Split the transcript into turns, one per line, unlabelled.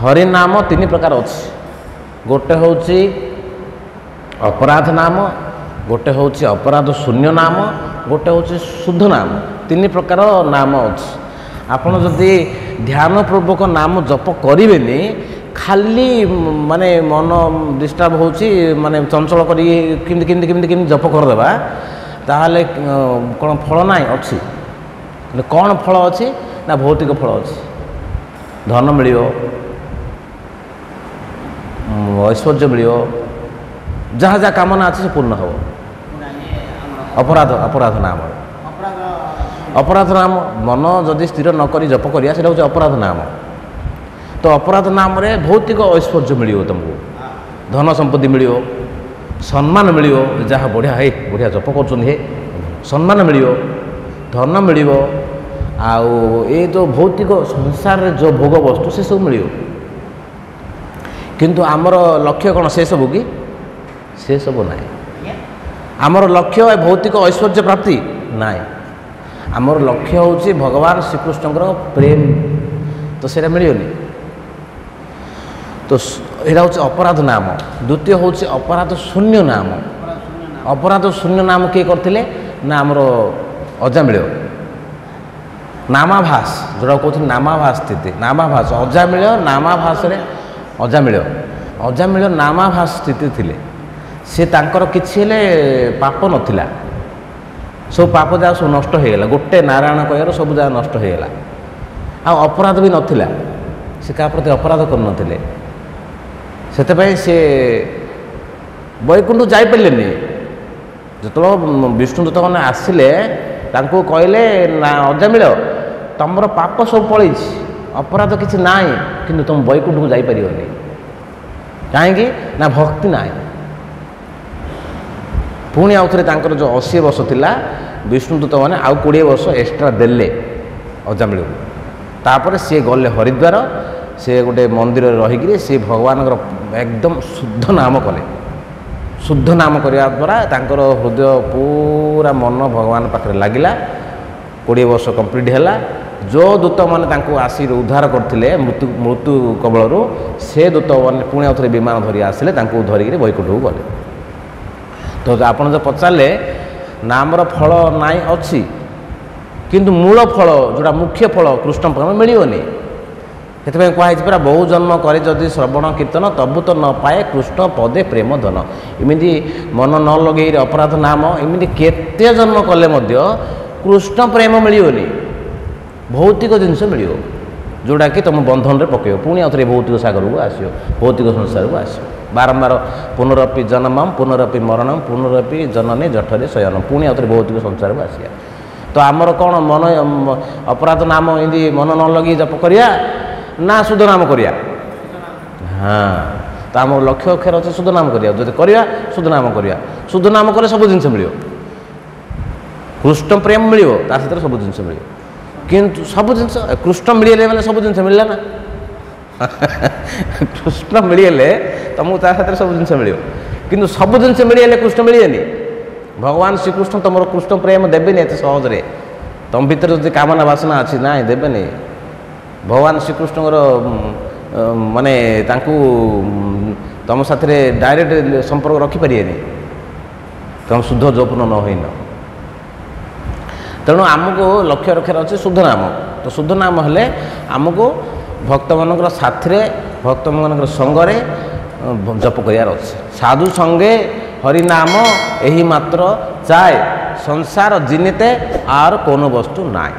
हरिनाम तीन प्रकार अच्छी गोटे हूँ अपराध नाम गोटे हूँ अपराध शून्य नाम गोटे हूँ शुद्ध नाम तीन प्रकार नाम अच्छी आपण जदि ध्यानपूर्वक नाम जप करेनि खाली माने मन डिस्टर्ब हो माने चंचल कमी जप करदेवा ताहले कौन फल ना अच्छी कौन फल अच्छी ना भौतिक फल अच्छी धन मिल ऐश्वर्य मिल जहाँ जहाँ कामना अच्छे पूर्ण हो अपराध अपराध नाम अपराध नाम मन जदि स्थिर नक जप करिया से अपराध नाम तो अपराध नाम रे भौतिक ऐश्वर्य मिल तुमको धन संपत्ति मिल सम्मान मिल जहाँ बढ़िया है बढ़िया जप कर सम्मान मिल धन मिल आउ ये जो भौतिक संसार रे जो भोग वस्तु से सब मिल किंतु आमर लक्ष्य कौन से सब कि से सब ना आमर लक्ष्य भौतिक ऐश्वर्य प्राप्ति ना आमर लक्ष्य हूँ भगवान श्रीकृष्ण प्रेम तो सेटा मिलनी तो यहाँ हूँ अपराध नाम द्वितीय हूँ अपराध शून्य नाम अपराध शून्य नाम किए करते ना आमर अजामिल नामाभास जोड़ा कहते नामाभास स्थिति नामाभास अजामिल नामाभास अजामिल अजामिल नामाभास स्थिति थिले से तांकर किछि पाप नथिला सब पाप जहाँ सब नष्ट हो गला गोटे नारायण कहर सब जहाँ नष्ट हो गला आ अपराध भी नथिला से क्या प्रति अपराध कर से वैकुंठ जापरिलेनि जो विष्णुदूत मैंने आसिले कहले ना अजामिल तुमर पाप सब पलि अपराध किसी ना कि तुम वैकुंठ को जापर कहीं ना भक्ति ना पुणी आउ थे जो 80 वर्ष थिला विष्णुदूत मैंने आउ 20 वर्ष एक्सट्रा देले अजामिल को तापर सी गले हरिद्वार से गोटे मंदिर रहीकि सी भगवान एकदम शुद्ध नाम कले शुद्ध नाम करने द्वारा तांकर हृदय पूरा मन भगवान पाखे लगिला 20 वर्ष कंप्लीट है जो दूत मैंने आसी उद्धार करते मृत्यु मृत्यु कबल से दूत मैंने पुणी आउ थे विमान धरी आसिले धरिकी वैकुंठ को गले तो आप जो पचारे नामर फल नाई अच्छी किंतु मूल फल जोड़ा मुख्य फल कृष्ण प्रेम मिलनी से कहुई परा बहु जन्म करे जदि श्रवण कीर्तन तबु तो न पाए कृष्ण पदे प्रेम धन इमिदी मन न लगे अपराध नाम इमिदी केते जन्म कले मध्य कृष्ण प्रेम मिलनी भौतिक जिनस मिल जोड़ा कि तुम बंधन रे पकड़ पुणी आउ थे भौतिक सागर को आस भौतिक संसार को आस बारंबार पुनरपि जन्मम पुनरपि मरणम पुनरपि जनने जठरे शयनम पुणी आउ थे भौतिक संसार को आसिया तो आमर कौन मन अपराध नाम इं मन न लगी जप करिया ना शुद्ध नाम करिया हाँ तो आम लक्ष्य अक्षर अच्छे शुद्ध नाम करिया जब करिया शुद्ध नाम करिया शुद्ध नाम कले सब जिनस मिल कृष्ण प्रेम मिल सहित सब जिनस मिल किंतु सब जिनस कृष्ण मिलने मैंने सब जिनस मिलला ना कृष्ण मिलले तुमको सहित सब जिनस मिल किंतु सब जिनस मिलले कृष्ण मिलेनि भगवान श्रीकृष्ण तुम कृष्ण प्रेम देवेनि एत सहजरे तुम भीतर जो कामना वासना अच्छी ना देवेनि भगवान श्रीकृष्ण माने तुम साथ डायरेक्ट संपर्क रखिपारे तुम शुद्ध जौपन न होन तेणु आमको लक्ष्य रखार अच्छे शुद्ध नाम तो शुद्ध नाम हेले आमको भक्त मान साथी भक्त मान संगरे जप करार अच्छे साधु संगे हरिनाम यही मात्र चाहे संसार जिनिते आर कौन वस्तु नाई।